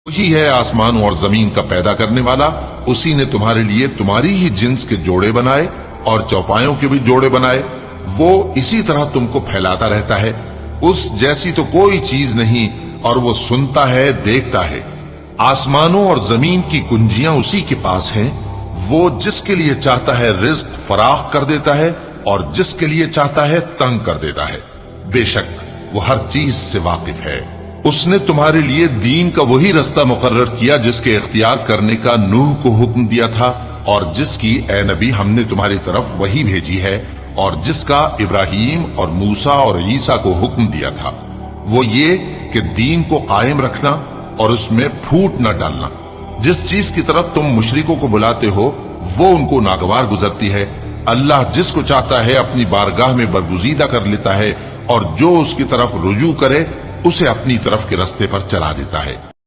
वही है आसमान और जमीन का पैदा करने वाला। उसी ने तुम्हारे लिए तुम्हारी ही जिन्स के जोड़े बनाए और चौपायों के भी जोड़े बनाए। वो इसी तरह तुमको फैलाता रहता है। उस जैसी तो कोई चीज नहीं, और वो सुनता है, देखता है। आसमानों और जमीन की कुंजियां उसी के पास हैं। वो जिसके लिए चाहता है रिज्क फराख कर देता है और जिसके लिए चाहता है तंग कर देता है। बेशक वो हर चीज से वाकिफ है। उसने तुम्हारे लिए दीन का वही रास्ता मुकर्रर किया जिसके इख्तियार करने का नूह को हुक्म दिया था, और जिसकी ए नबी हमने तुम्हारी तरफ वही भेजी है, और जिसका इब्राहीम और मूसा और ईसा को हुक्म दिया था। वो ये कि दीन को कायम रखना और उसमें फूट न डालना। जिस चीज की तरफ तुम मुशरिकों को बुलाते हो वो उनको नागवार गुजरती है। अल्लाह जिसको चाहता है अपनी बारगाह में बरगुजीदा कर लेता है, और जो उसकी तरफ रुजू करे उसे अपनी तरफ के रास्ते पर चला देता है।